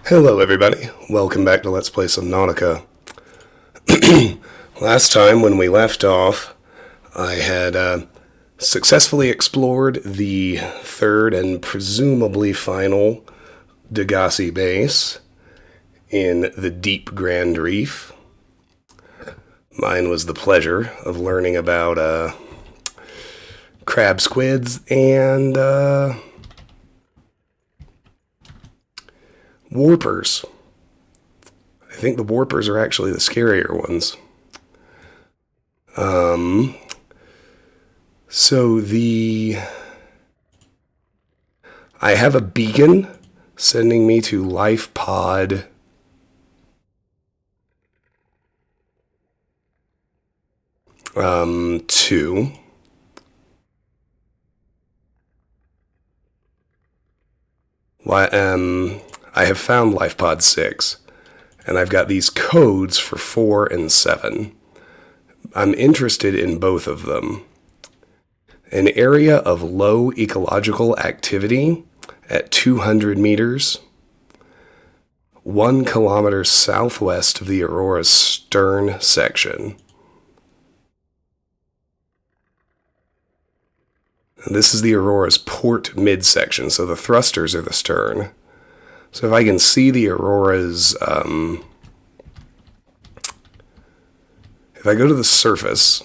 Hello everybody, welcome back to Let's Play Subnautica. Last time when we left off, I had successfully explored the third and presumably final Degassi base in the deep Grand Reef. Mine was the pleasure of learning about crab squids and warpers. I think the warpers are actually the scarier ones. I have a beacon sending me to Lifepod 2. I have found Lifepod 6, and I've got these codes for 4 and 7. I'm interested in both of them. An area of low ecological activity at 200 meters, 1 kilometer southwest of the Aurora's stern section. And this is the Aurora's port midsection, so the thrusters are the stern. So if I can see the Aurora's, if I go to the surface,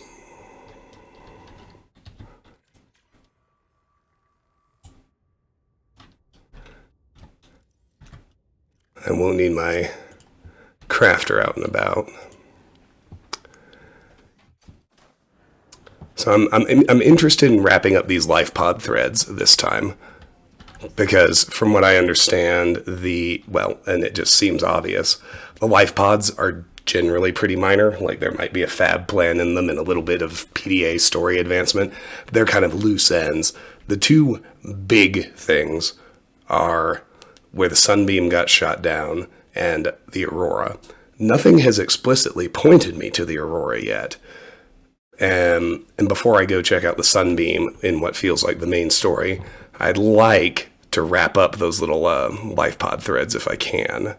I won't need my crafter out and about. So I'm interested in wrapping up these Lifepod threads this time. Because from what I understand, and it just seems obvious, the Lifepods are generally pretty minor. Like there might be a fab plan in them and a little bit of PDA story advancement. They're kind of loose ends. The two big things are where the Sunbeam got shot down and the Aurora. Nothing has explicitly pointed me to the Aurora yet. And before I go check out the Sunbeam in what feels like the main story, I'd like to wrap up those little Lifepod threads if I can.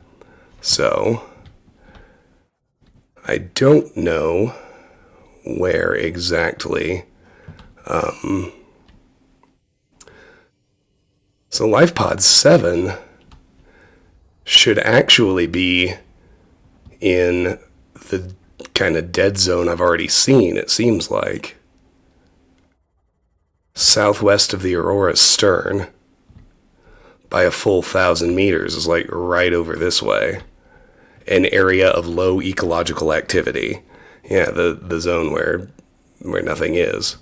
So, I don't know where exactly. So Lifepod 7 should actually be in the kind of dead zone I've already seen, it seems like. Southwest of the Aurora's stern by a full 1,000 meters is like right over this way. An area of low ecological activity. Yeah, the zone where nothing is.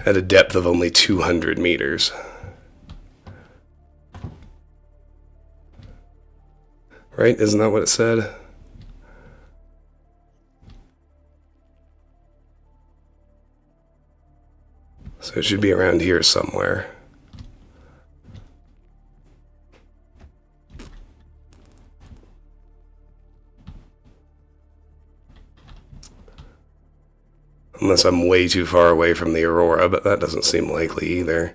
At a depth of only 200 meters. Right? Isn't that what it said? So it should be around here somewhere. Unless I'm way too far away from the Aurora, but that doesn't seem likely either.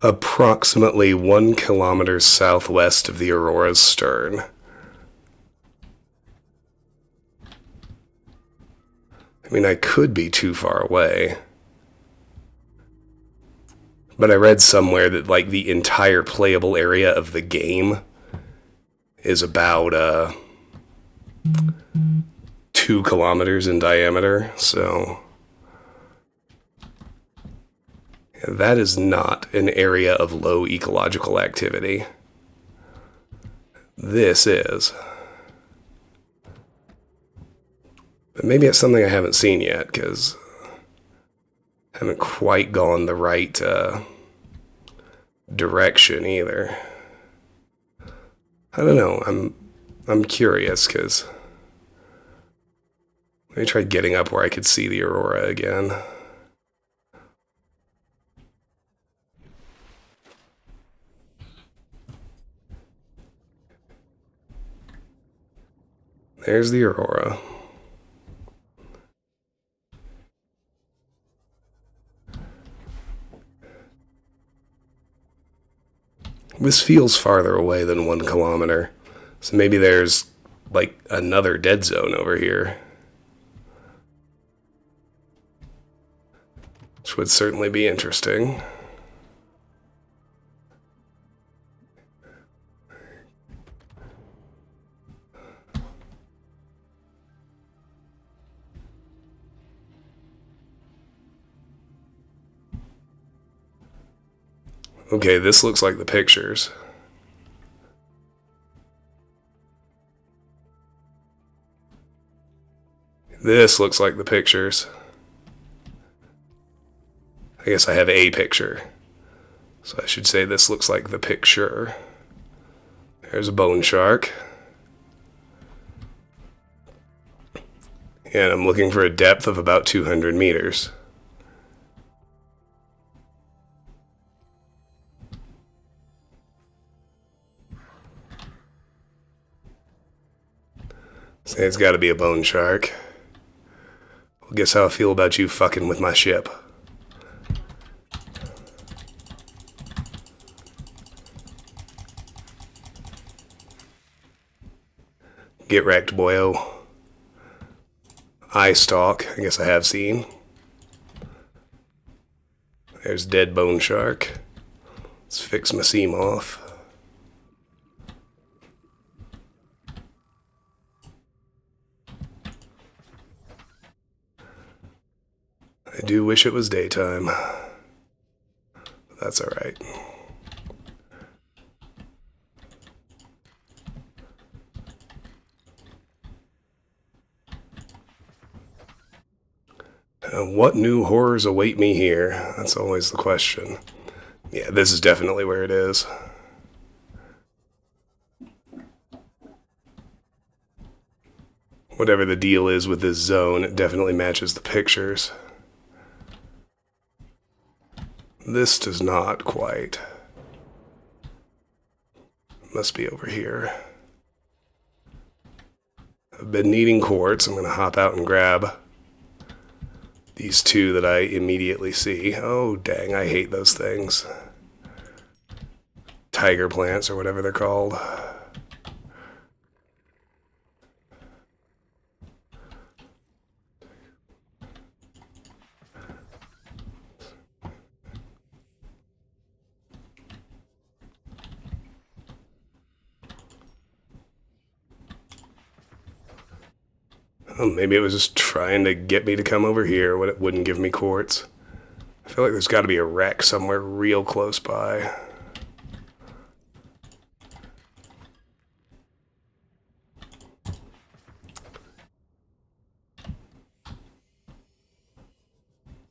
Approximately 1 kilometer southwest of the Aurora's stern. I mean, I could be too far away. But I read somewhere that, like, the entire playable area of the game is about, 2 kilometers in diameter, so that is not an area of low ecological activity. This is. But maybe it's something I haven't seen yet, because I haven't quite gone the right direction either. I don't know. I'm curious because let me try getting up where I could see the aurora again. There's the aurora. This feels farther away than 1 kilometer. So maybe there's, like, another dead zone over here. Which would certainly be interesting. Okay, this looks like the pictures. This looks like the pictures. I guess I have a picture. So I should say this looks like the picture. There's a bone shark. And I'm looking for a depth of about 200 meters. Say it's gotta be a bone shark. Well, guess how I feel about you fucking with my ship. Get wrecked, boyo. Eye stalk, I guess I have seen. There's dead bone shark. Let's fix my seam off. I do wish it was daytime. But that's alright. What new horrors await me here? That's always the question. Yeah, this is definitely where it is. Whatever the deal is with this zone, it definitely matches the pictures. This does not quite. Must be over here. I've been needing quartz. I'm going to hop out and grab these 2 that I immediately see. Oh, dang, I hate those things. Tiger plants, or whatever they're called. Oh, maybe it was just trying to get me to come over here when it wouldn't give me quartz. I feel like there's got to be a wreck somewhere real close by.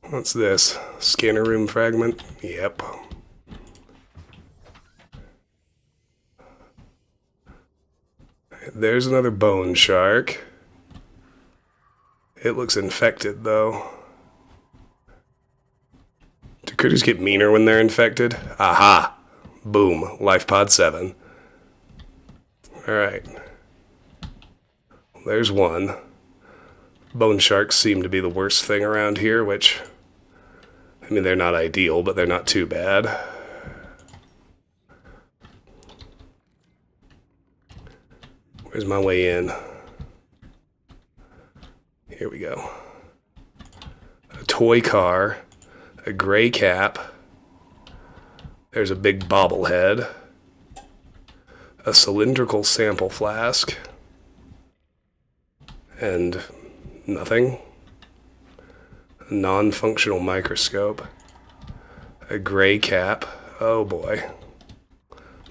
What's this? Scanner room fragment? Yep. There's another bone shark. It looks infected, though. Do critters get meaner when they're infected? Aha! Boom. Lifepod 7. Alright. There's one. Bone sharks seem to be the worst thing around here, which... I mean, they're not ideal, but they're not too bad. Where's my way in? Here we go. A toy car, a gray cap, there's a big bobblehead, a cylindrical sample flask, and nothing. A non-functional microscope, a gray cap. Oh boy.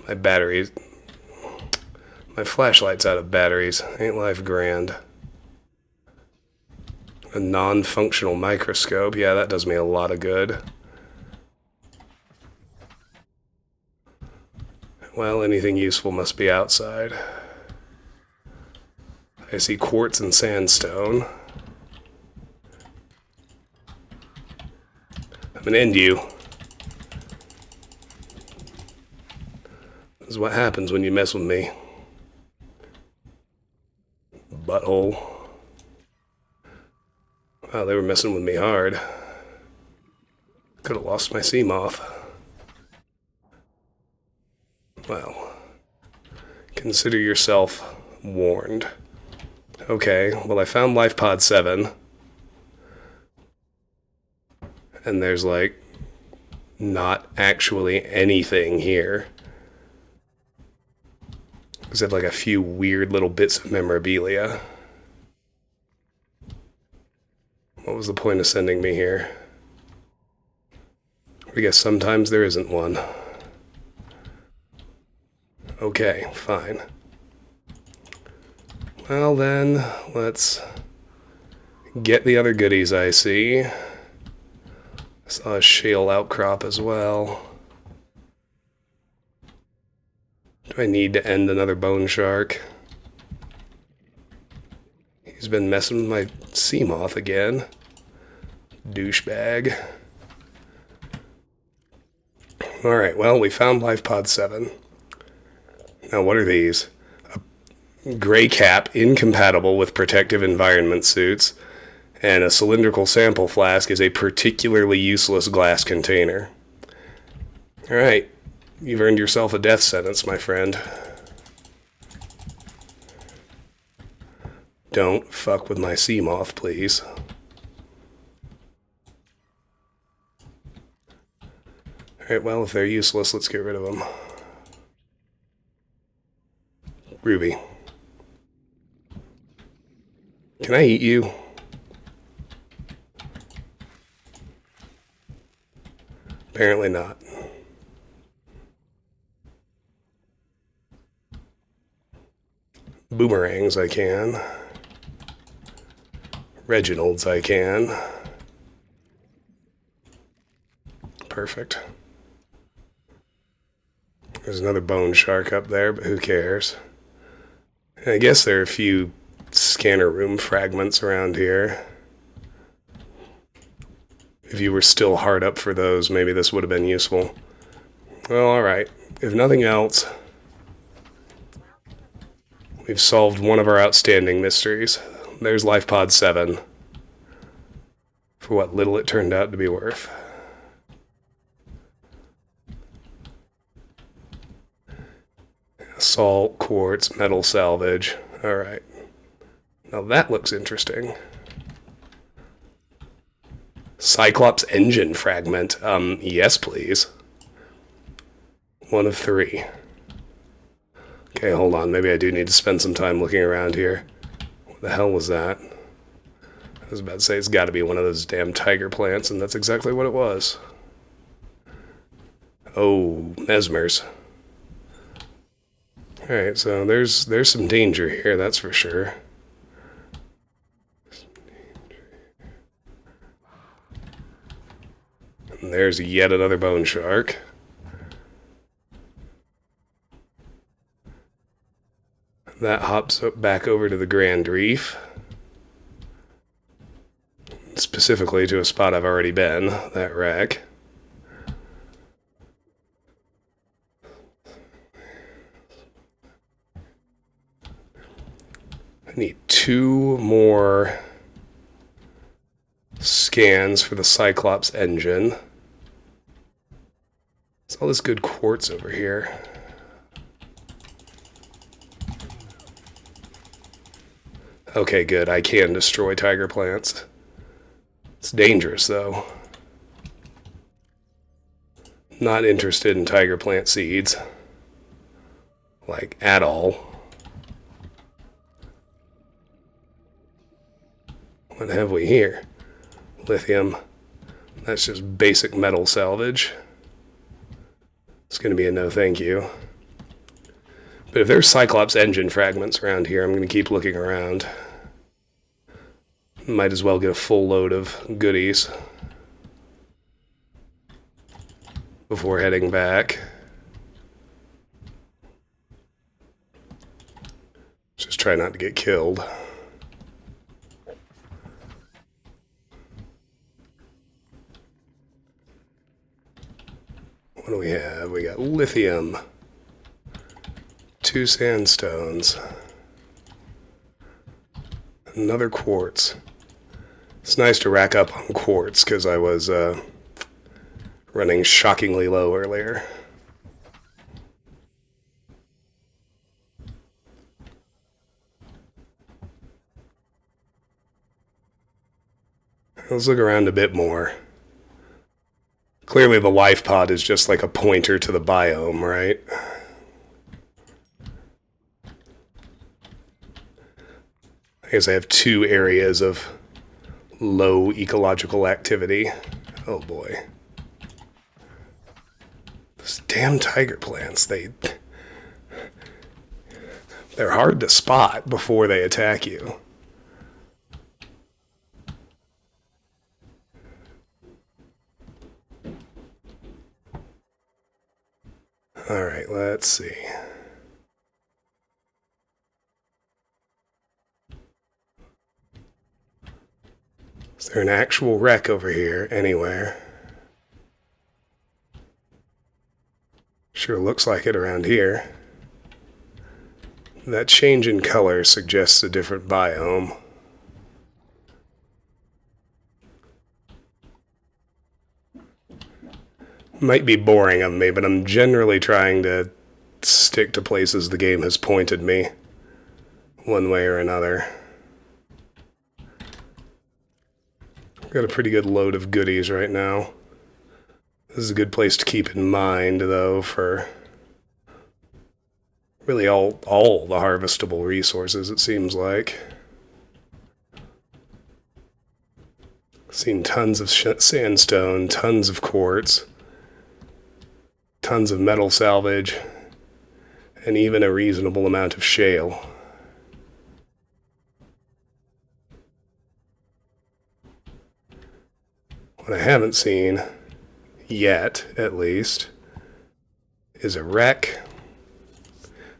My batteries. My flashlight's out of batteries. Ain't life grand. A non-functional microscope. Yeah, that does me a lot of good. Well, anything useful must be outside. I see quartz and sandstone. I'm gonna end you. This is what happens when you mess with me. Butthole. Wow, they were messing with me hard. Could have lost my sea moth. Well, consider yourself warned. Okay, well I found Lifepod 7. And there's like not actually anything here. Except like a few weird little bits of memorabilia. What was the point of sending me here? I guess sometimes there isn't one. Okay, fine. Well then, let's get the other goodies I see. I saw a shale outcrop as well. Do I need to end another bone shark? He's been messing with my sea moth again. Douchebag. Alright, well, we found Lifepod 7. Now, what are these? A gray cap incompatible with protective environment suits, and a cylindrical sample flask is a particularly useless glass container. Alright, you've earned yourself a death sentence, my friend. Don't fuck with my sea moth, please. Alright, well, if they're useless, let's get rid of them. Ruby. Can I eat you? Apparently not. Boomerangs I can. Reginald's I can. Perfect. There's another bone shark up there, but who cares? I guess there are a few scanner room fragments around here. If you were still hard up for those, maybe this would have been useful. Well, alright. If nothing else, we've solved one of our outstanding mysteries. There's Lifepod 7. For what little it turned out to be worth. Salt, quartz, metal salvage. Alright. Now that looks interesting. Cyclops engine fragment. Yes, please. 1 of 3. Okay, hold on. Maybe I do need to spend some time looking around here. What the hell was that? I was about to say it's got to be one of those damn tiger plants, and that's exactly what it was. Oh, mesmers. Alright, so there's some danger here, that's for sure. And there's yet another bone shark. That hops back over to the Grand Reef. Specifically to a spot I've already been, that wreck. I need 2 more scans for the Cyclops engine. There's all this good quartz over here. Okay, good. I can destroy tiger plants. It's dangerous, though. Not interested in tiger plant seeds. Like, at all. What have we here? Lithium. That's just basic metal salvage. It's going to be a no thank you. But if there's Cyclops engine fragments around here, I'm going to keep looking around. Might as well get a full load of goodies before heading back. try not to get killed. What do we have? We got lithium, 2 sandstones, another quartz. It's nice to rack up on quartz because I was running shockingly low earlier. Let's look around a bit more. Clearly the life pod is just like a pointer to the biome, right? I guess I have 2 areas of low ecological activity. Oh boy. Those damn tiger plants, they're hard to spot before they attack you. Alright, let's see. Is there an actual wreck over here anywhere? Sure looks like it around here. That change in color suggests a different biome. Might be boring of me, but I'm generally trying to stick to places the game has pointed me, one way or another. Got a pretty good load of goodies right now. This is a good place to keep in mind, though, for really all the harvestable resources, it seems like. Seen tons of sandstone, tons of quartz, tons of metal salvage, and even a reasonable amount of shale. What I haven't seen, yet at least, is a wreck.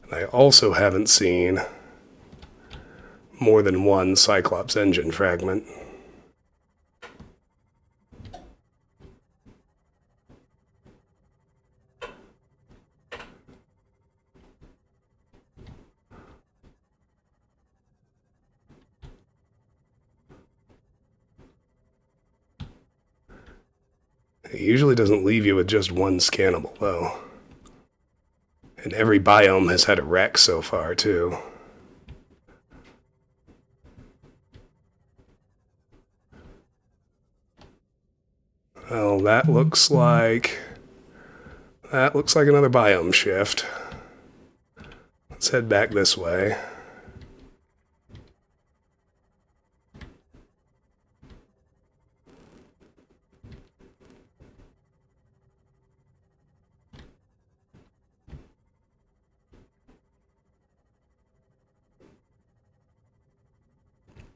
And I also haven't seen more than one Cyclops engine fragment. It usually doesn't leave you with just one scannable, though. And every biome has had a wreck so far, too. Well, that looks like another biome shift. Let's head back this way.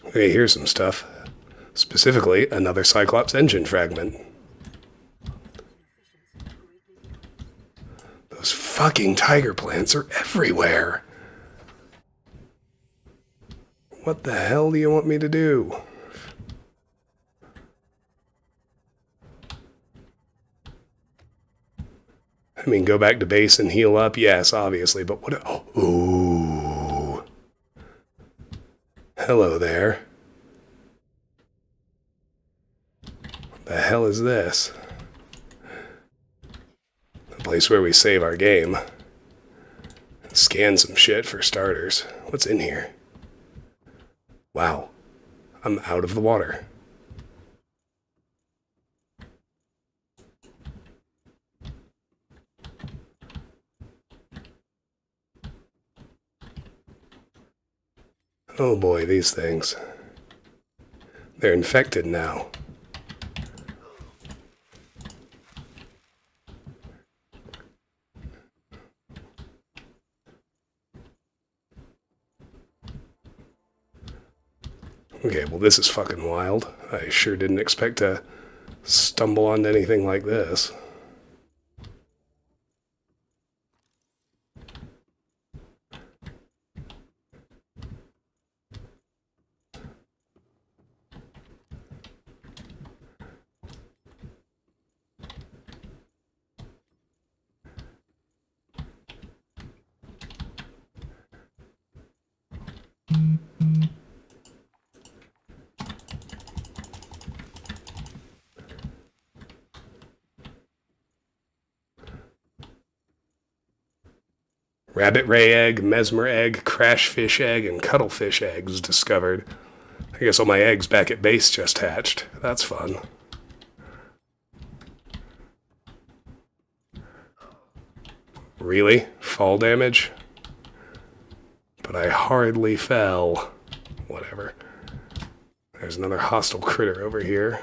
Okay, here's some stuff. Specifically, another Cyclops engine fragment. Those fucking tiger plants are everywhere. What the hell do you want me to do? I mean, go back to base and heal up? Yes, obviously, but what... Ooh. Hello there. What the hell is this? The place where we save our game. Scan some shit for starters. What's in here? Wow. I'm out of the water. Oh boy, these things. They're infected now. Okay, well this is fucking wild. I sure didn't expect to stumble onto anything like this. Rabbit ray egg, mesmer egg, crashfish egg, and cuttlefish eggs discovered. I guess all my eggs back at base just hatched. That's fun. Really? Fall damage? But I hardly fell. Whatever. There's another hostile critter over here.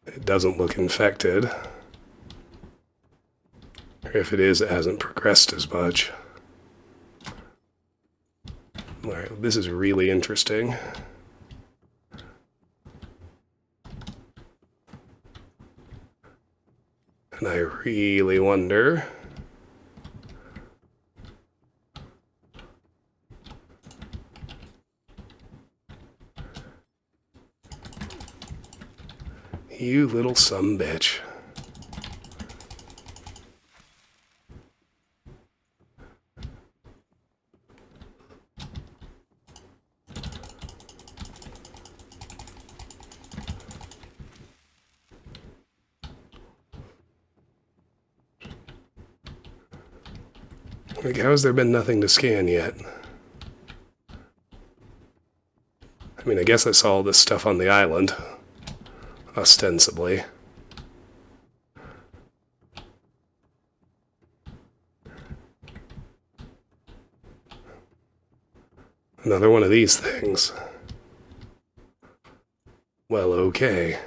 It doesn't look infected. Or if it is, it hasn't progressed as much. Alright, this is really interesting. And I really wonder... You little sumbitch. Like, how has there been nothing to scan yet? I mean, I guess I saw all this stuff on the island. Ostensibly. Another one of these things. Well, okay.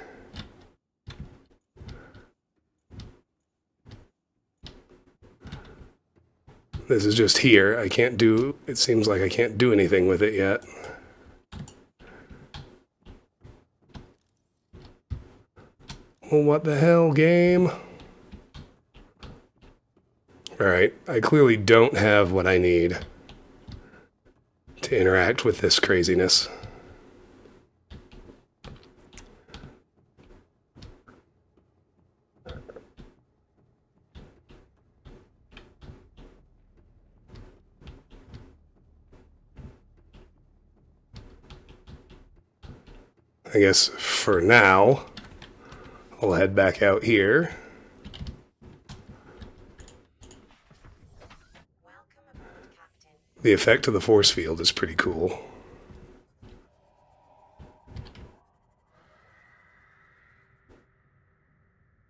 This is just here. I can't do... It seems like I can't do anything with it yet. Well, what the hell, game? Alright, I clearly don't have what I need to interact with this craziness. I guess for now... I'll head back out here. The effect of the force field is pretty cool.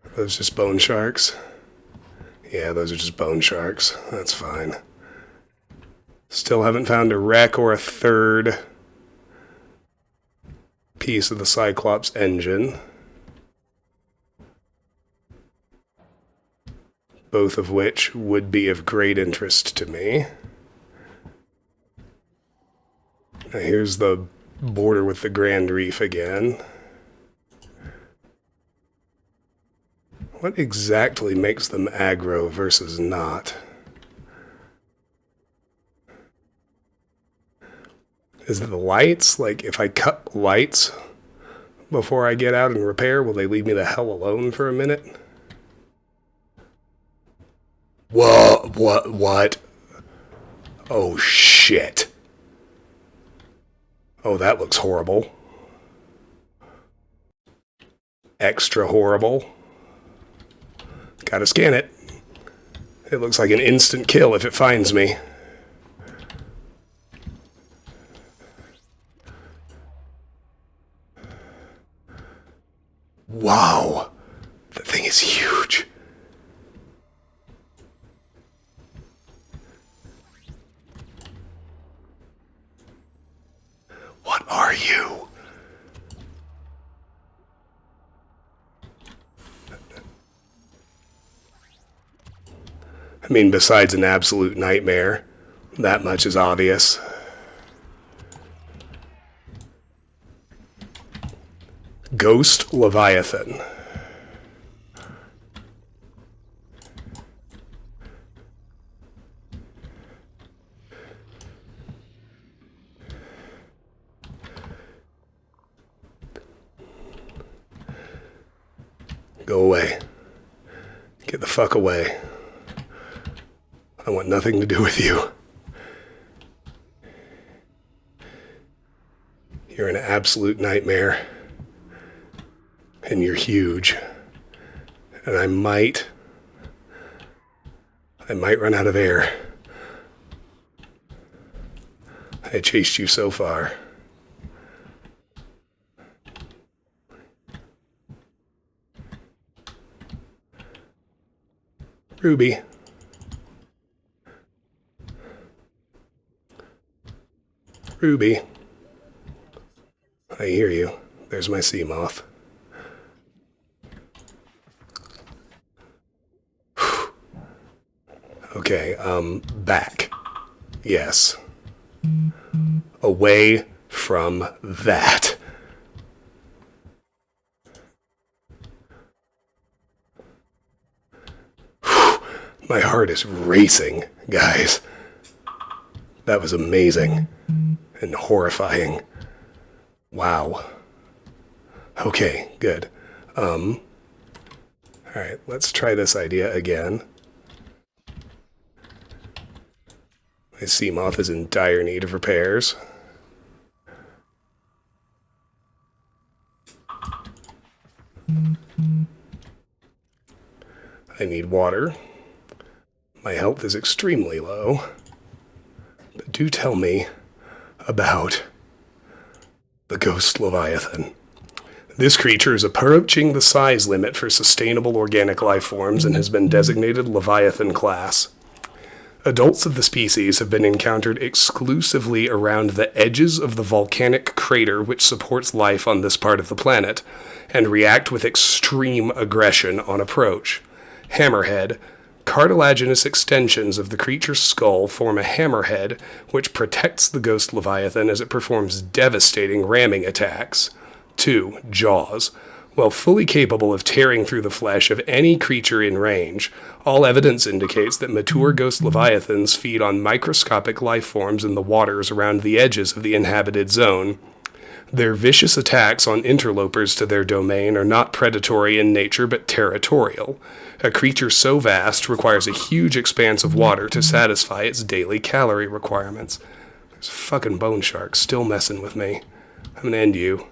Are those just bone sharks? Yeah, those are just bone sharks. That's fine. Still haven't found a wreck or a third piece of the Cyclops engine. Both of which would be of great interest to me. Now here's the border with the Grand Reef again. What exactly makes them aggro versus not? Is it the lights? Like, if I cut lights before I get out and repair, will they leave me the hell alone for a minute? What? Oh, shit. Oh, that looks horrible. Extra horrible. Gotta scan it. It looks like an instant kill if it finds me. Wow. That thing is huge. What are you? I mean, besides an absolute nightmare, that much is obvious. Ghost Leviathan. Go away. Get the fuck away. I want nothing to do with you. You're an absolute nightmare. And you're huge. And I might run out of air. I chased you so far. Ruby. Ruby. I hear you. There's my sea moth. Okay, back. Yes. Away from that. My heart is racing, guys. That was amazing and horrifying. Wow. Okay, good. Alright, let's try this idea again. My sea moth is in dire need of repairs. I need water. My health is extremely low. But do tell me about the Ghost Leviathan. This creature is approaching the size limit for sustainable organic life forms and has been designated Leviathan class. Adults of the species have been encountered exclusively around the edges of the volcanic crater which supports life on this part of the planet, and react with extreme aggression on approach. Hammerhead. Cartilaginous extensions of the creature's skull form a hammerhead which protects the Ghost Leviathan as it performs devastating ramming attacks. 2. Jaws. While fully capable of tearing through the flesh of any creature in range, all evidence indicates that mature Ghost Leviathans feed on microscopic life forms in the waters around the edges of the inhabited zone. Their vicious attacks on interlopers to their domain are not predatory in nature but territorial. A creature so vast requires a huge expanse of water to satisfy its daily calorie requirements. There's a fucking bone shark still messing with me. I'm gonna end you.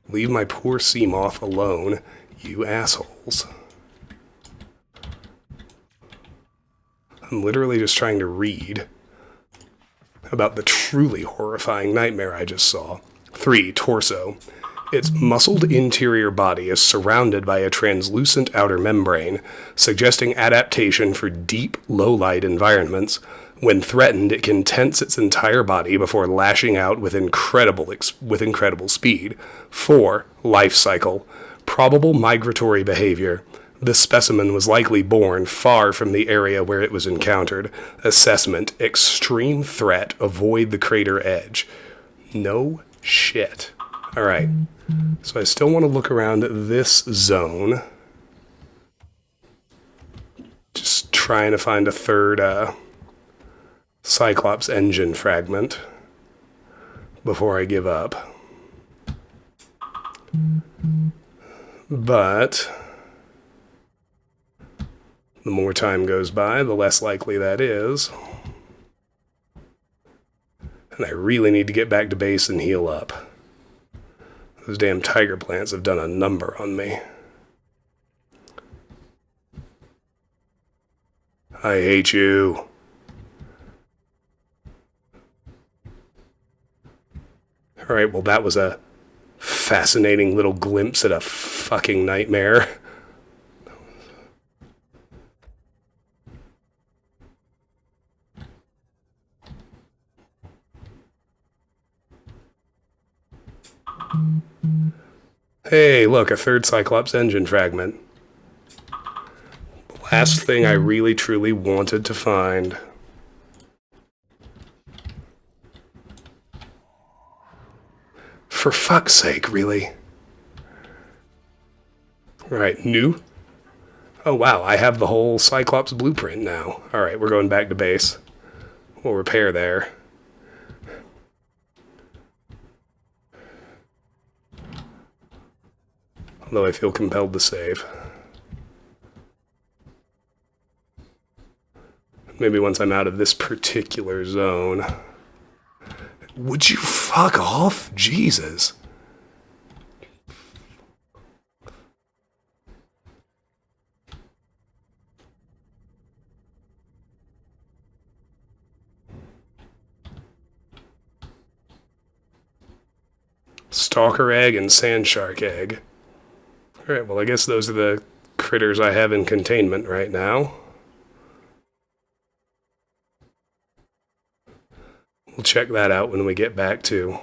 Leave my poor sea moth alone, you assholes. I'm literally just trying to read about the truly horrifying nightmare I just saw. 3. Torso. Its muscled interior body is surrounded by a translucent outer membrane, suggesting adaptation for deep, low-light environments. When threatened, it can tense its entire body before lashing out with incredible speed. 4. Life cycle. Probable migratory behavior. This specimen was likely born far from the area where it was encountered. Assessment. Extreme threat. Avoid the crater edge. No shit. Alright. So I still want to look around this zone. Just trying to find a third Cyclops engine fragment before I give up. But the more time goes by, the less likely that is. And I really need to get back to base and heal up. Those damn tiger plants have done a number on me. I hate you. Alright, well that was a fascinating little glimpse at a fucking nightmare. Hey, look, a third Cyclops engine fragment. The last thing I really truly wanted to find. For fuck's sake, really? Right, new? Oh wow, I have the whole Cyclops blueprint now. Alright, we're going back to base. We'll repair there. Although I feel compelled to save. Maybe once I'm out of this particular zone. Would you fuck off? Jesus. Stalker egg and sand shark egg. Alright, well I guess those are the critters I have in containment right now. We'll check that out when we get back to.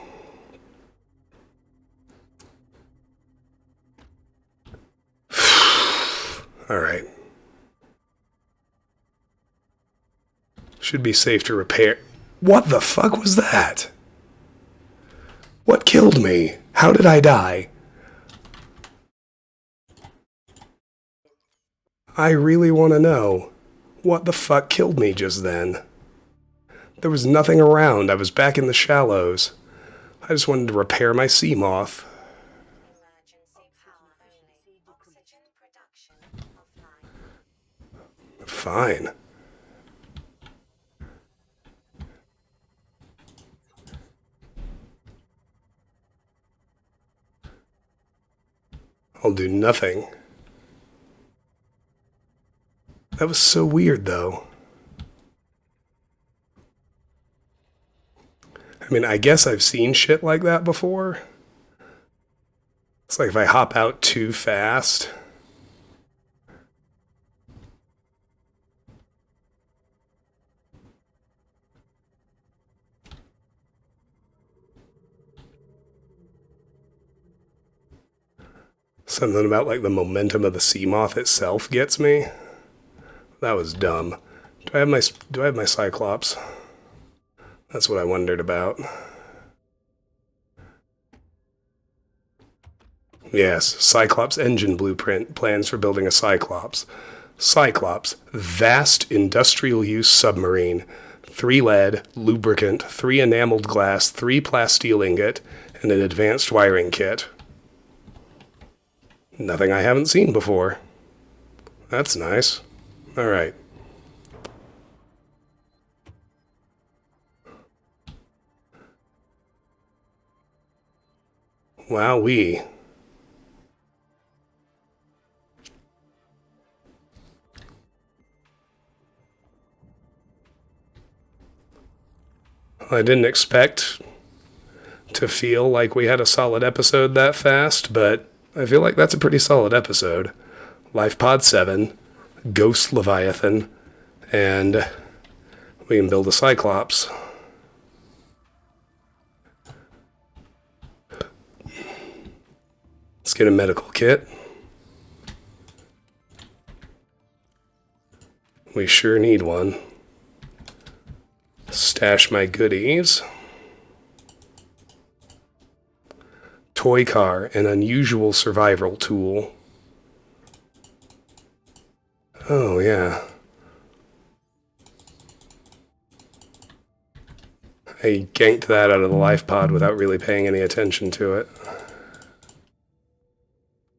Alright. Should be safe to repair. What the fuck was that? What killed me? How did I die? I really want to know. What the fuck killed me just then? There was nothing around. I was back in the shallows. I just wanted to repair my sea moth. Fine. I'll do nothing. That was so weird, though. I mean, I guess I've seen shit like that before. It's like if I hop out too fast. Something about like the momentum of the sea moth itself gets me. That was dumb. Do I have my Cyclops? That's what I wondered about. Yes, Cyclops engine blueprint, plans for building a Cyclops. Cyclops, vast industrial use submarine. 3 lead, lubricant, 3 enameled glass, 3 plasteel ingot, and an advanced wiring kit. Nothing I haven't seen before. That's nice. Alright. Wowee. I didn't expect to feel like we had a solid episode that fast, but I feel like that's a pretty solid episode. Lifepod 7, Ghost Leviathan, and we can build a Cyclops. Let's get a medical kit. We sure need one. Stash my goodies. Toy car, an unusual survival tool. Oh, yeah. I ganked that out of the life pod without really paying any attention to it.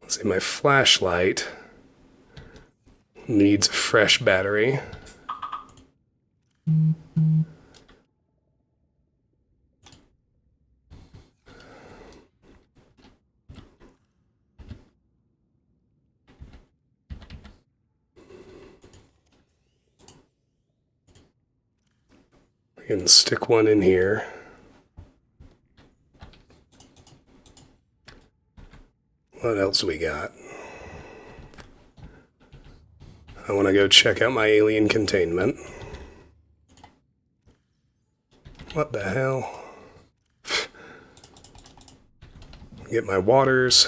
Let's see, my flashlight needs a fresh battery. We can stick one in here. What else we got? I want to go check out my alien containment. What the hell? Get my waters.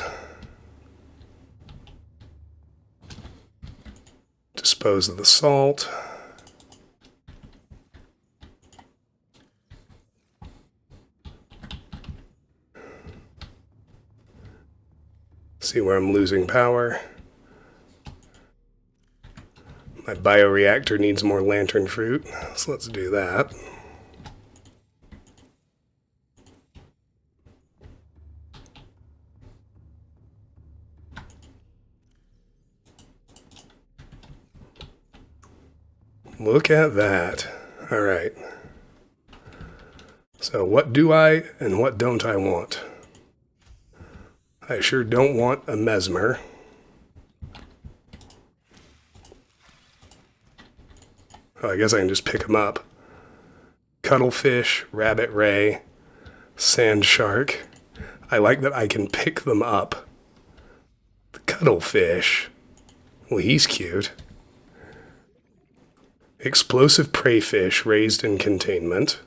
Dispose of the salt. See where I'm losing power. My bioreactor needs more lantern fruit, so let's do that. Look at that. All right. So what do I and what don't I want? I sure don't want a mesmer. Oh, I guess I can just pick them up. Cuttlefish, rabbit ray, sand shark. I like that I can pick them up. The cuttlefish. Well, he's cute. Explosive prey fish raised in containment.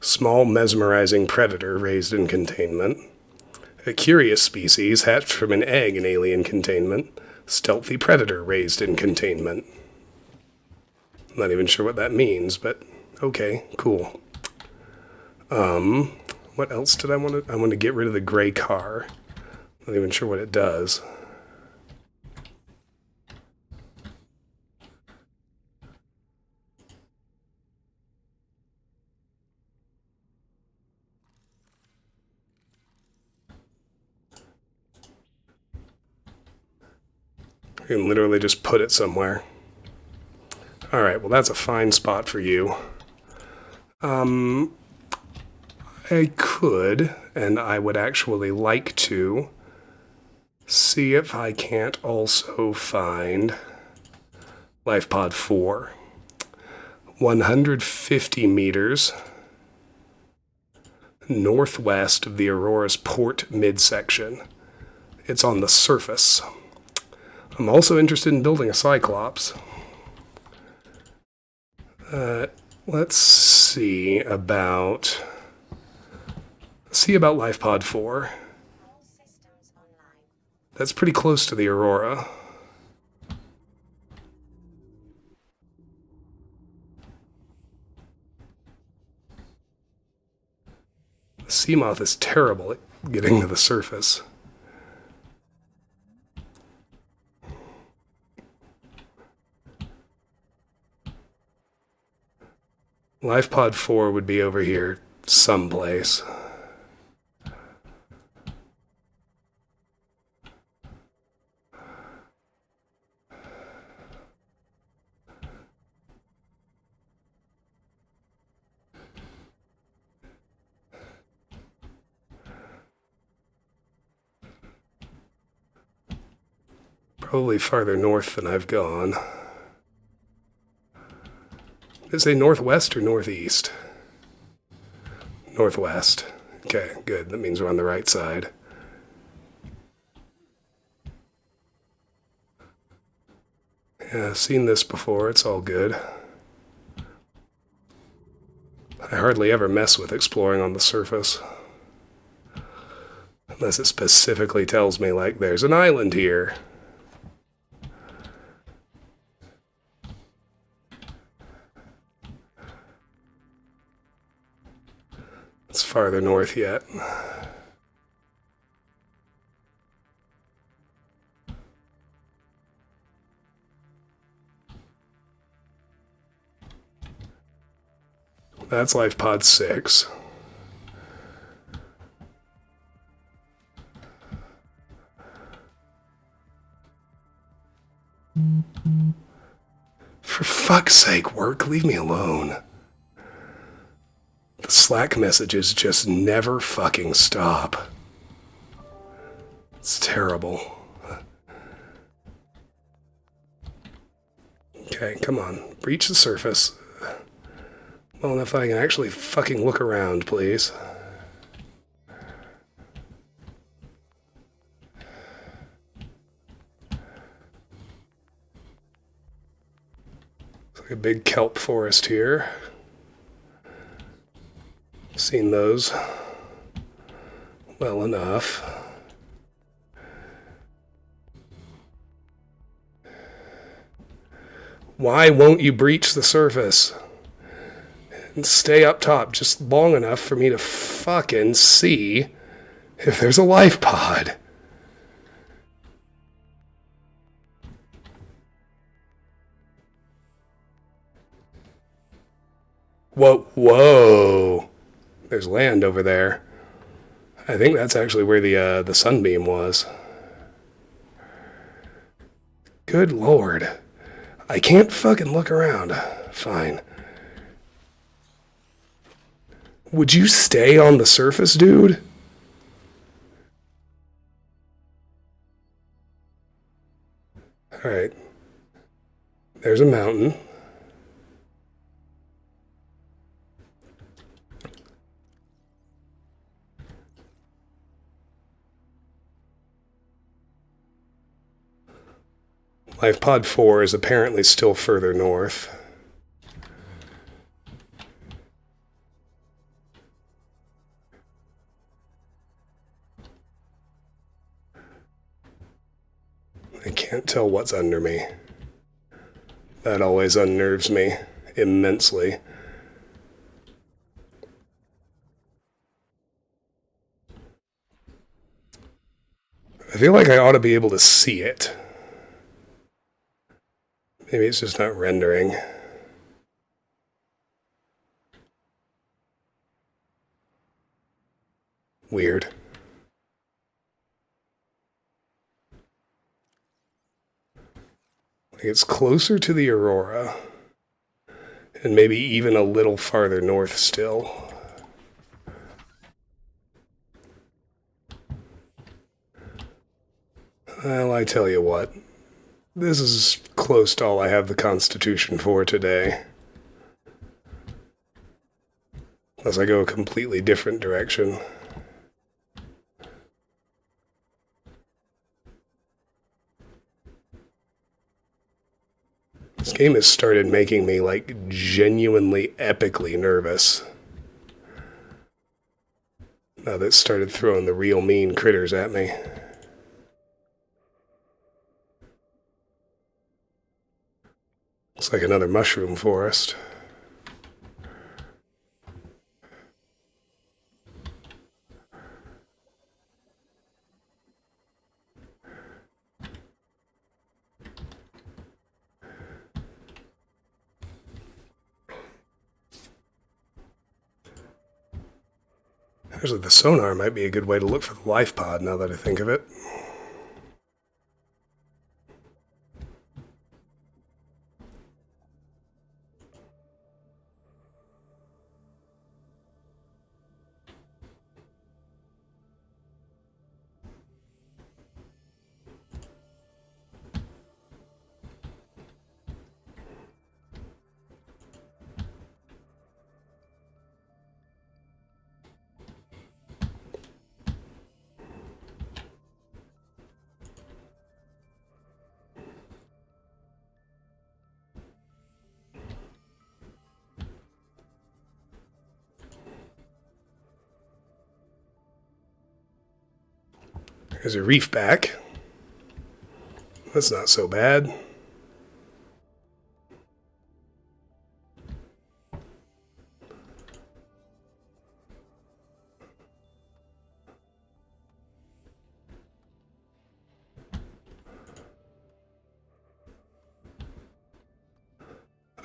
Small mesmerizing predator raised in containment. A curious species hatched from an egg in alien containment. Stealthy predator raised in containment. I'm not even sure what that means, but okay, cool. What else did I want to... I want to get rid of the gray car. Not even sure what it does. You can literally just put it somewhere. Alright, well that's a fine spot for you. I could, and I would actually like to, see if I can't also find Lifepod 4. 150 meters northwest of the Aurora's port midsection. It's on the surface. I'm also interested in building a Cyclops. Let's see about Lifepod 4. That's pretty close to the Aurora. The Seamoth is terrible at getting to the surface. Lifepod 4 would be over here someplace. Probably farther north than I've gone. Is it northwest or northeast? Northwest. Okay, good. That means we're on the right side. Yeah, I've seen this before. It's all good. I hardly ever mess with exploring on the surface. Unless it specifically tells me, like, there's an island here. It's farther north yet. That's Lifepod 6. For fuck's sake, work, leave me alone. The Slack messages just never fucking stop. It's terrible. Okay, come on. Breach the surface. Well enough that I can actually fucking look around, please. It's like a big kelp forest here. Seen those well enough. Why won't you breach the surface? And stay up top just long enough for me to fucking see if there's a life pod. Whoa. There's land over there. I think that's actually where the sunbeam was. Good lord. I can't fucking look around. Fine. Would you stay on the surface, dude? Alright. There's a mountain. Lifepod 4 is apparently still further north. I can't tell what's under me. That always unnerves me immensely. I feel like I ought to be able to see it. Maybe it's just not rendering. Weird. It's closer to the aurora. And maybe even a little farther north still. Well, I tell you what. This is close to all I have the Constitution for today. Unless I go a completely different direction. This game has started making me, like, genuinely epically nervous. Now that it's started throwing the real mean critters at me. Looks like another mushroom forest. Actually, the sonar might be a good way to look for the life pod now that I think of it. There's a reef back. That's not so bad.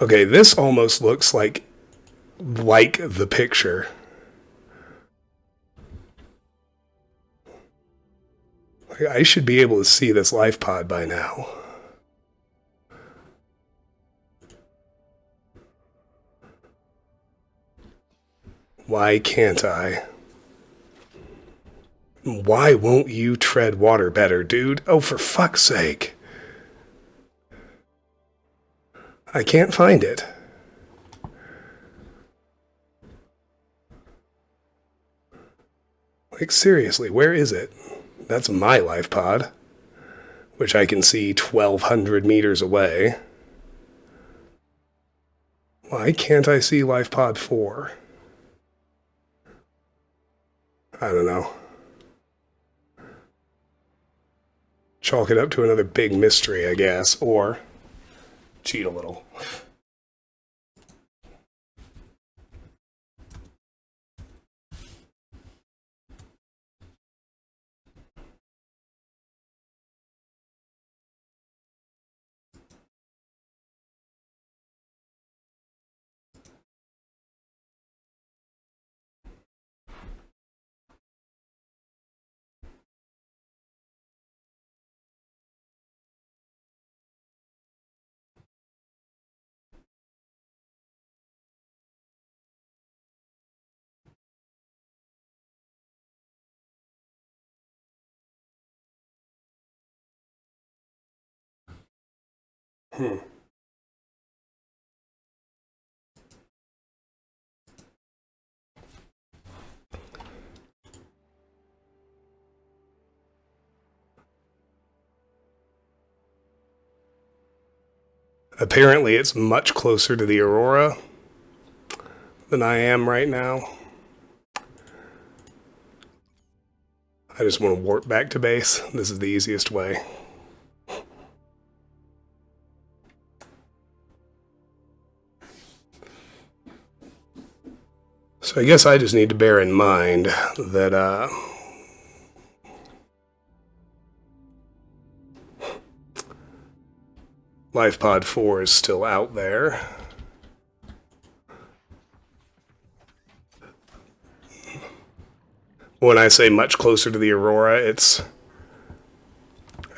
Okay, this almost looks like the picture. I should be able to see this life pod by now. Why can't I? Why won't you tread water better, dude? Oh, for fuck's sake. I can't find it. Like, seriously, where is it? That's my life pod, which I can see 1,200 meters away. Why can't I see life pod 4? I don't know. Chalk it up to another big mystery, I guess, or cheat a little. Apparently, it's much closer to the Aurora than I am right now. I just want to warp back to base. This is the easiest way. So I guess I just need to bear in mind that Lifepod 4 is still out there. When I say much closer to the Aurora, it's...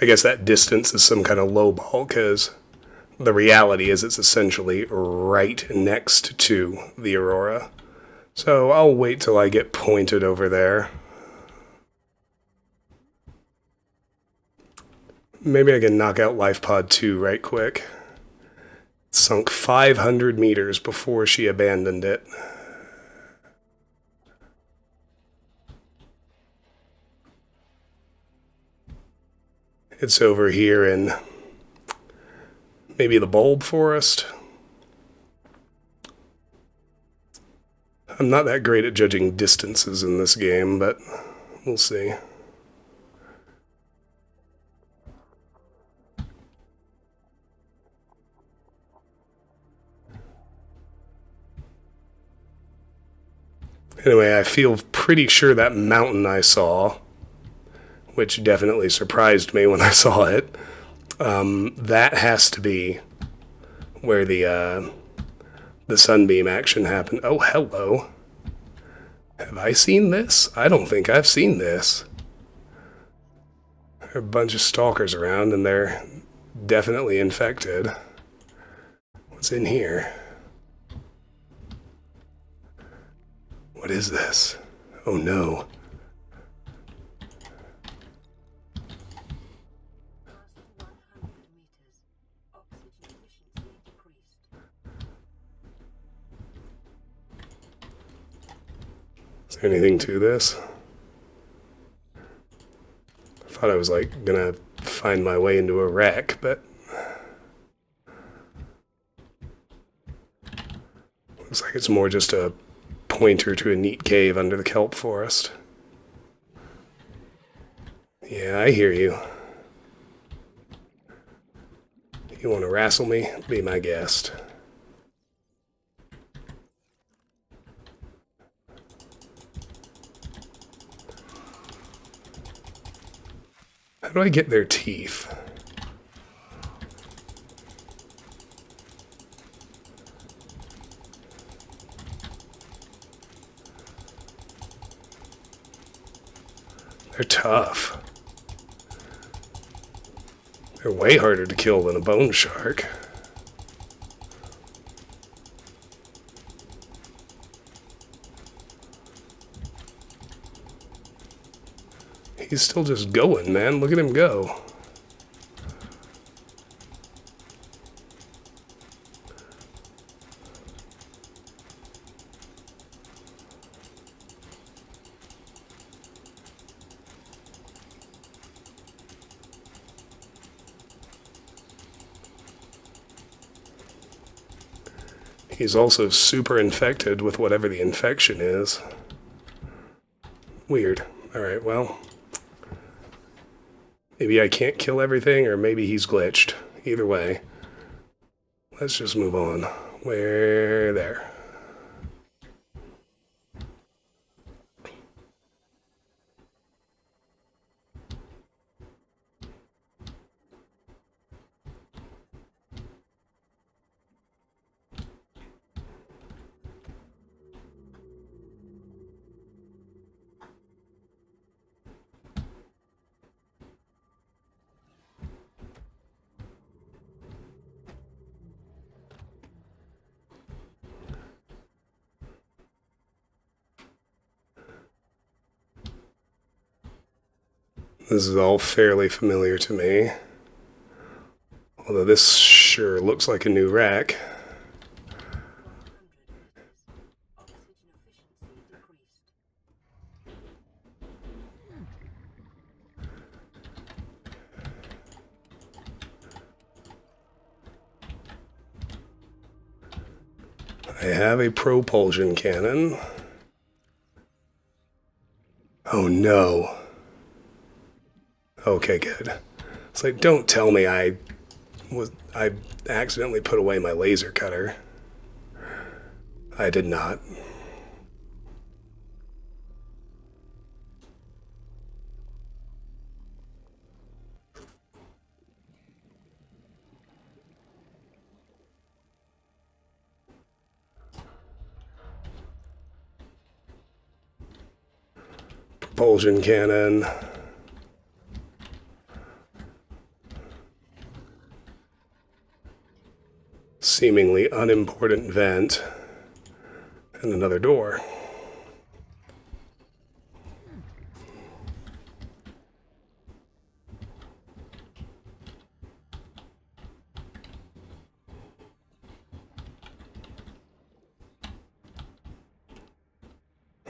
I guess that distance is some kind of lowball, because the reality is it's essentially right next to the Aurora. So I'll wait till I get pointed over there. Maybe I can knock out Lifepod 2 right quick. It sunk 500 meters before she abandoned it. It's over here in maybe the bulb forest. I'm not that great at judging distances in this game, but we'll see. Anyway, I feel pretty sure that mountain I saw, which definitely surprised me when I saw it, that has to be where the sunbeam action happened. Oh, hello. Have I seen this? I don't think I've seen this. There are a bunch of stalkers around, and they're definitely infected. What's in here? What is this? Oh no. Is there anything to this? I thought I was like gonna find my way into a wreck, but looks like it's more just a pointer to a neat cave under the kelp forest. Yeah, I hear you. You want to wrestle me? Be my guest. How do I get their teeth? They're tough. They're way harder to kill than a bone shark. He's still just going, man. Look at him go. He's also super infected with whatever the infection is. Weird. Alright, well. Maybe I can't kill everything, or maybe he's glitched. Either way. Let's just move on. Where there. This is all fairly familiar to me. Although this sure looks like a new rack. I have a propulsion cannon. Oh no. Okay, good. It's like, don't tell me I accidentally put away my laser cutter. I did not. Propulsion cannon. Seemingly unimportant vent. And another door.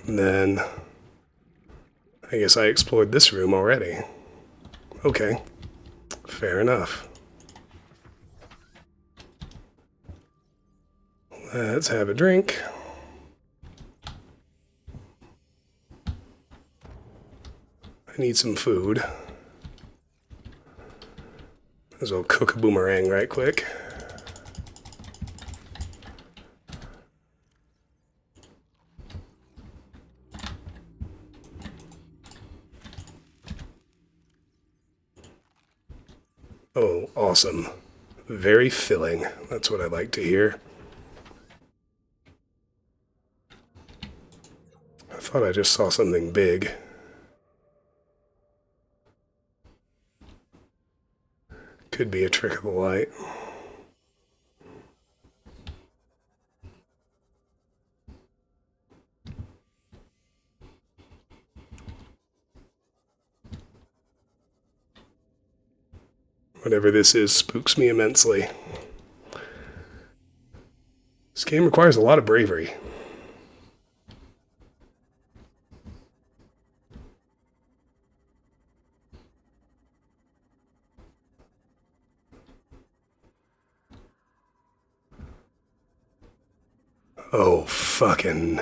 And then I guess I explored this room already. Okay, fair enough. Let's have a drink. I need some food. Might as well cook a boomerang right quick. Oh, awesome. Very filling. That's what I like to hear. I thought I just saw something big. Could be a trick of the light. Whatever this is spooks me immensely. This game requires a lot of bravery. Oh, fucking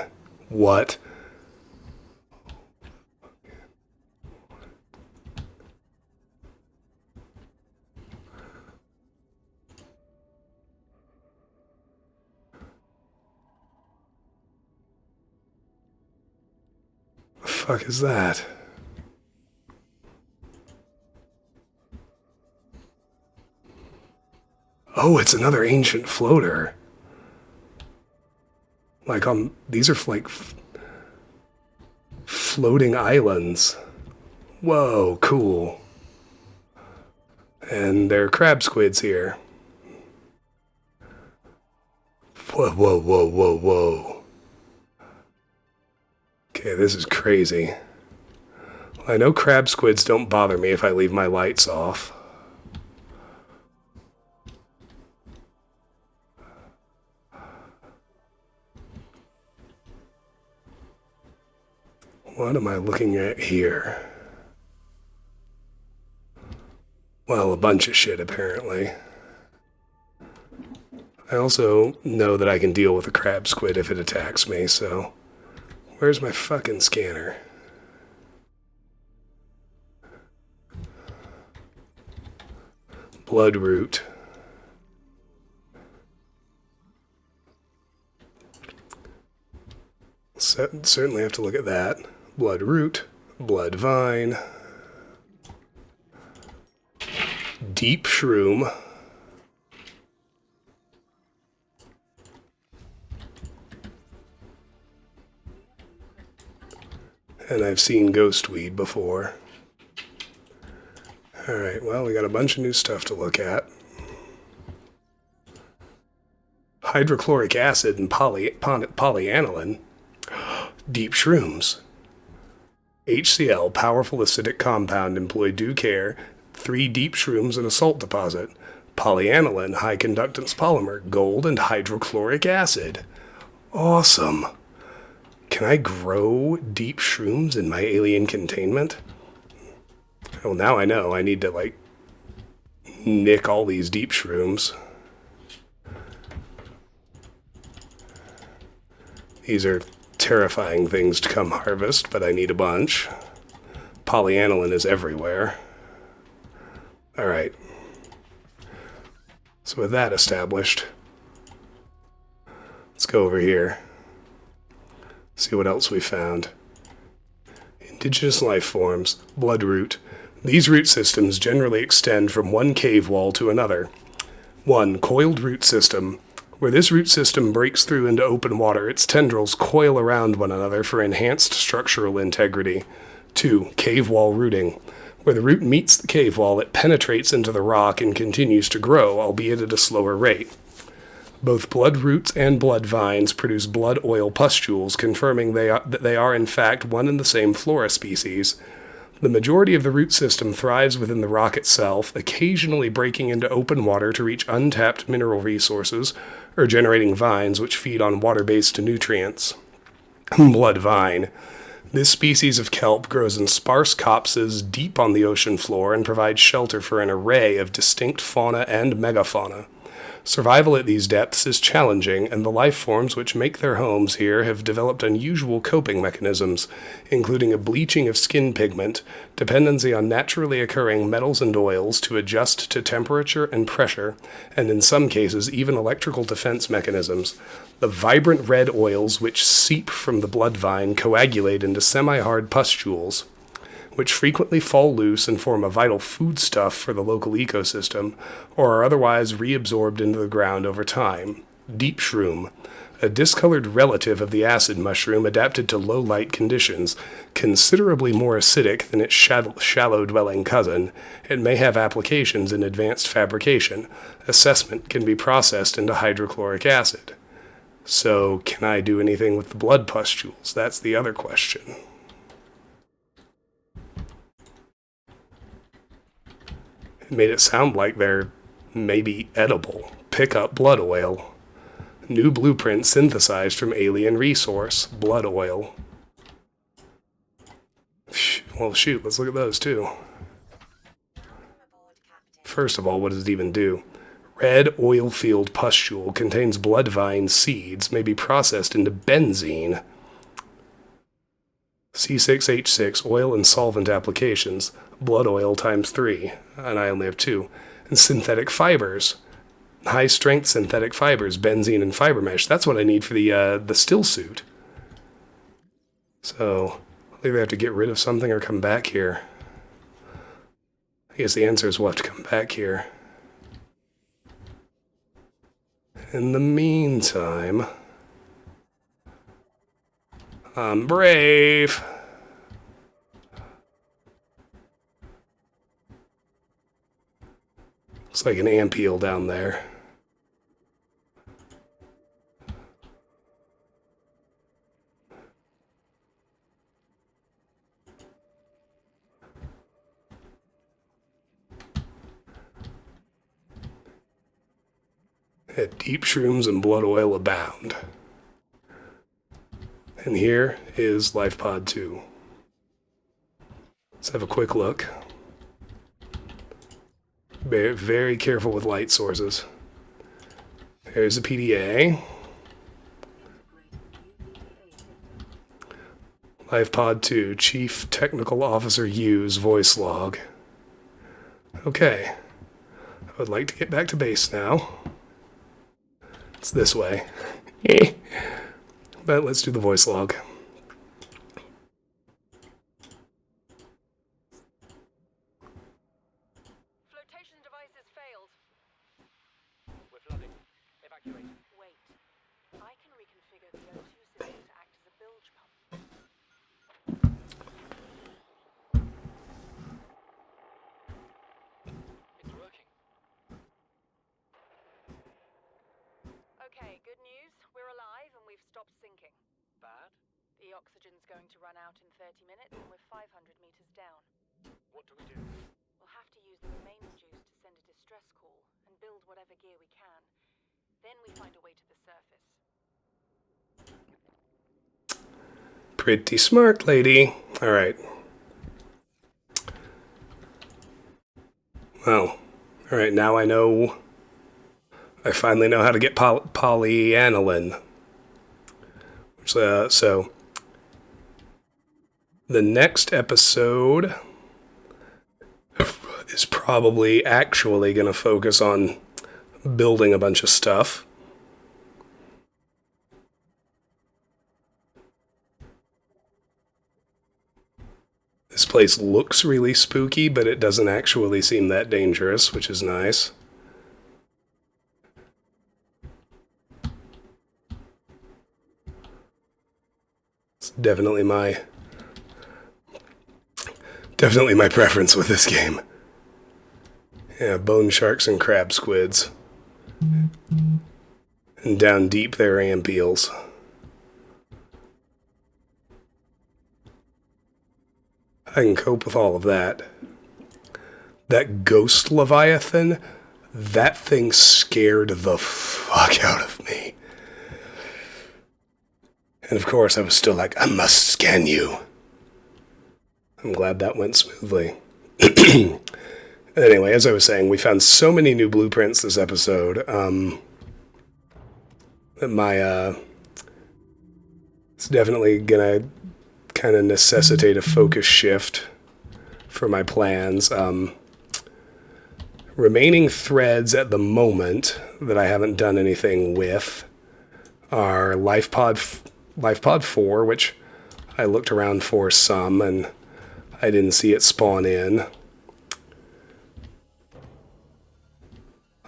what? The fuck is that? Oh, it's another ancient floater. Like these are like floating islands. Whoa, cool. And there are crab squids here. Whoa, whoa, whoa, whoa, whoa. Okay, this is crazy. Well, I know crab squids don't bother me if I leave my lights off. What am I looking at here? Well, a bunch of shit, apparently. I also know that I can deal with a crab squid if it attacks me, so... Where's my fucking scanner? Bloodroot. Certainly have to look at that. Bloodroot. Bloodvine. Deep shroom. And I've seen ghostweed before. Alright, well, we got a bunch of new stuff to look at. Hydrochloric acid and polyanilene. Deep shrooms. HCl, powerful acidic compound, employ due care. 3 deep shrooms in a salt deposit. Polyanilene, high conductance polymer, gold, and hydrochloric acid. Awesome. Can I grow deep shrooms in my alien containment? Well, now I know. I need to, like, nick all these deep shrooms. These are terrifying things to come harvest, but I need a bunch. Polyanilene is everywhere. Alright. So with that established, let's go over here. See what else we found. Indigenous life forms, bloodroot. These root systems generally extend from one cave wall to another. 1. Coiled root system. Where this root system breaks through into open water, its tendrils coil around one another for enhanced structural integrity. 2. Cave wall rooting. Where the root meets the cave wall, it penetrates into the rock and continues to grow, albeit at a slower rate. Both blood roots and blood vines produce blood oil pustules, confirming that they are in fact one and the same flora species. The majority of the root system thrives within the rock itself, occasionally breaking into open water to reach untapped mineral resources, or generating vines which feed on water-based nutrients. Blood vine. This species of kelp grows in sparse copses deep on the ocean floor and provides shelter for an array of distinct fauna and megafauna. Survival at these depths is challenging, and the life forms which make their homes here have developed unusual coping mechanisms, including a bleaching of skin pigment, dependency on naturally occurring metals and oils to adjust to temperature and pressure, and in some cases even electrical defense mechanisms. The vibrant red oils which seep from the blood vine coagulate into semi-hard pustules, which frequently fall loose and form a vital foodstuff for the local ecosystem, or are otherwise reabsorbed into the ground over time. Deep shroom, a discolored relative of the acid mushroom adapted to low-light conditions, considerably more acidic than its shallow-dwelling cousin. It may have applications in advanced fabrication. Assessment can be processed into hydrochloric acid. So, can I do anything with the blood pustules? That's the other question. It made it sound like they're maybe edible. Pick up blood oil. New blueprint synthesized from alien resource. Blood oil. Well, shoot, let's look at those too. First of all, what does it even do? Red oil-filled pustule contains blood vine seeds, may be processed into benzene. C6H6 oil and solvent applications. Blood oil times 3, and I only have 2. And synthetic fibers. High-strength synthetic fibers, benzene and fiber mesh. That's what I need for the still suit. So, I either have to get rid of something or come back here. I guess the answer is we'll have to come back here. In the meantime, I'm brave. Looks like an ampule down there. Deep shrooms and blood oil abound. And here is Lifepod 2. Let's have a quick look. Very, very careful with light sources. There's a PDA. Lifepod 2, Chief Technical Officer U's voice log. Okay. I would like to get back to base now. It's this way. But let's do the voice log. Flotation devices failed. We're flooding. Evacuate. Wait. I can reconfigure the O2 system to act as a bilge pump. It's working. Okay, good news. We're alive and we've stopped sinking. Bad? The oxygen's going to run out in 30 minutes and we're 500 meters down. What do we do? We'll have to use the remaining juice to send a distress call and build the gear we can. Then we find a way to the surface. Pretty smart, lady. All right. Well, all right, now I finally know how to get polyanilene. So, the next episode is probably actually going to focus on building a bunch of stuff. This place looks really spooky, but it doesn't actually seem that dangerous, which is nice. It's definitely my preference with this game. Yeah, bone sharks and crab squids. And down deep there are ampeels. I can cope with all of that. That Ghost Leviathan, that thing scared the fuck out of me. And of course I was still like, I must scan you. I'm glad that went smoothly. Anyway, as I was saying, we found so many new blueprints this episode. That it's definitely gonna kind of necessitate a focus shift for my plans. Remaining threads at the moment that I haven't done anything with are Lifepod 4, which I looked around for some and I didn't see it spawn in.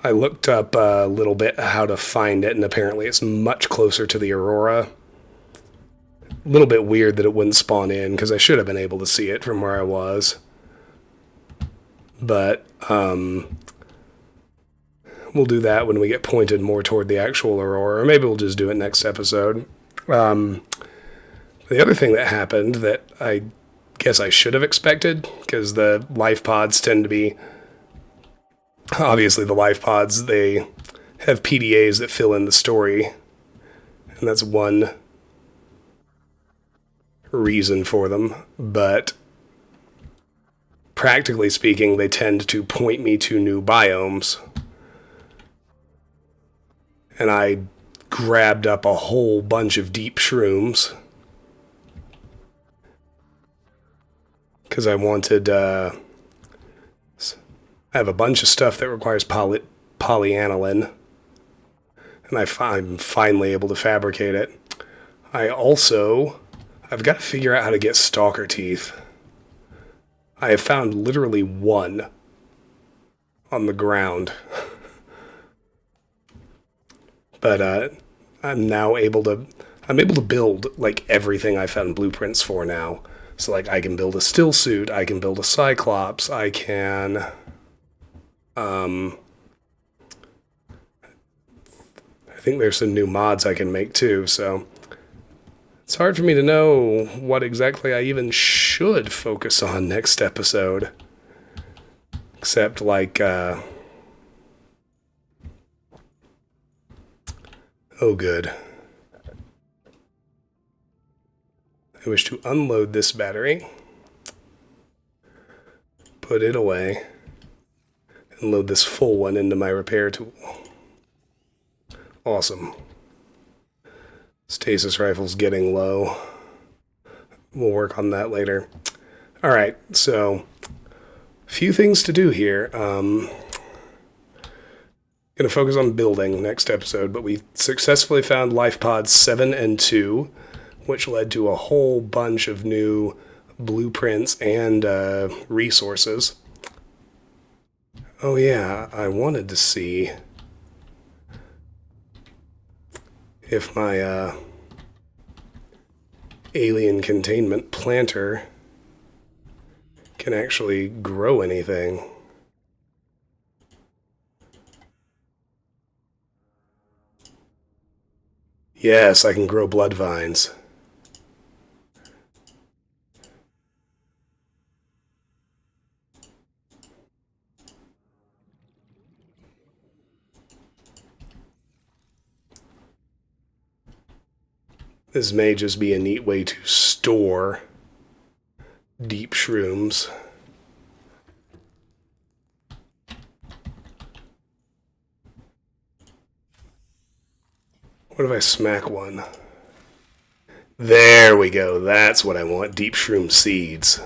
I looked up a little bit how to find it, and apparently it's much closer to the Aurora. A little bit weird that it wouldn't spawn in, because I should have been able to see it from where I was. But, we'll do that when we get pointed more toward the actual Aurora, or maybe we'll just do it next episode. The other thing that happened that I guess I should have expected, because the Lifepods tend to be... Obviously, the Lifepods, they have PDAs that fill in the story, and that's one reason for them, but practically speaking, they tend to point me to new biomes. And I grabbed up a whole bunch of deep shrooms, because I wanted... I have a bunch of stuff that requires polyanilene, and I'm finally able to fabricate it. I've got to figure out how to get stalker teeth. I have found literally one on the ground. But I'm able to build like everything I found blueprints for now. So like I can build a still suit, I can build a Cyclops, I can I think there's some new mods I can make too, so it's hard for me to know what exactly I even should focus on next episode. Except like, oh good. I wish to unload this battery, put it away, and load this full one into my repair tool. Awesome. Stasis rifle's getting low. We'll work on that later. Alright, so a few things to do here. Gonna focus on building next episode, but we successfully found Lifepods 7 and 2, which led to a whole bunch of new blueprints and resources. Oh yeah, I wanted to see if my alien containment planter can actually grow anything. Yes, I can grow blood vines. This may just be a neat way to store deep shrooms. What if I smack one? There we go. That's what I want. Deep shroom seeds.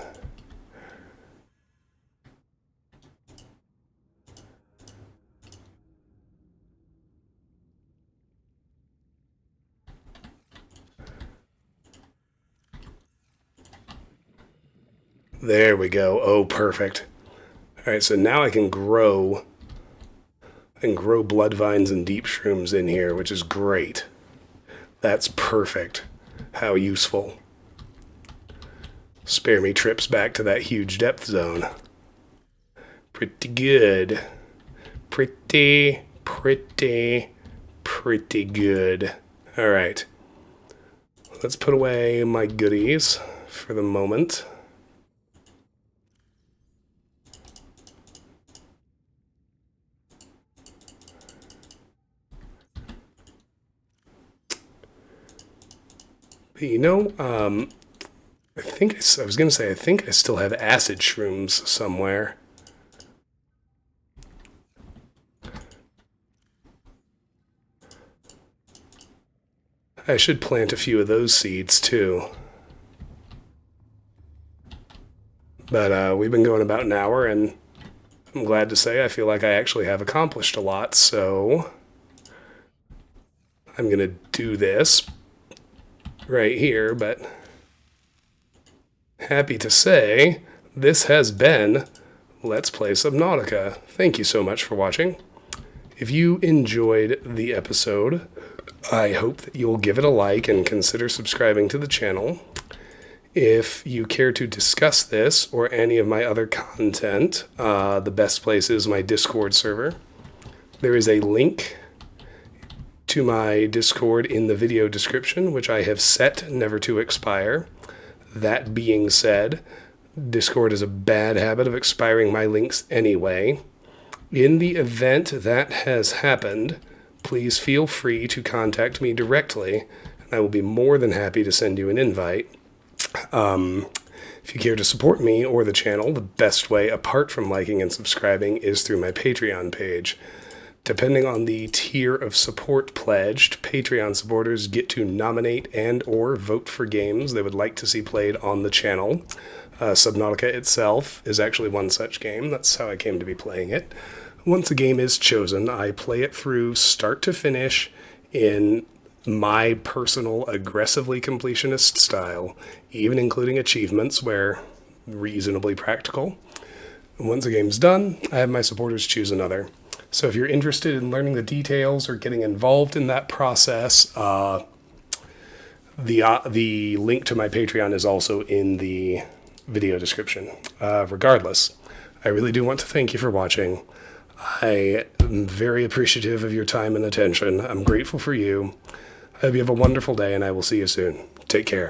There we go. Oh, perfect. All right, so now I can grow blood vines and deep shrooms in here, which is great. That's perfect. How useful. Spare me trips back to that huge depth zone. Pretty good. Pretty good. All right. Let's put away my goodies for the moment. You know, I think I was going to say, I think I still have acid shrooms somewhere. I should plant a few of those seeds too. But we've been going about an hour, and I'm glad to say I feel like I actually have accomplished a lot, so I'm going to do this right here, but happy to say this has been Let's Play Subnautica. Thank you so much for watching. If you enjoyed the episode, I hope that you'll give it a like and consider subscribing to the channel. If you care to discuss this or any of my other content, the best place is my Discord server. There is a link to my Discord in the video description, which I have set never to expire. That being said, Discord is a bad habit of expiring my links anyway. In the event that has happened, please feel free to contact me directly, and I will be more than happy to send you an invite. If you care to support me or the channel, the best way, apart from liking and subscribing, is through my Patreon page. Depending on the tier of support pledged, Patreon supporters get to nominate and or vote for games they would like to see played on the channel. Subnautica itself is actually one such game. That's how I came to be playing it. Once a game is chosen, I play it through start to finish in my personal aggressively completionist style, even including achievements where reasonably practical. Once a game's done, I have my supporters choose another. So if you're interested in learning the details or getting involved in that process, the link to my Patreon is also in the video description. Regardless, I really do want to thank you for watching. I am very appreciative of your time and attention. I'm grateful for you. I hope you have a wonderful day, and I will see you soon. Take care.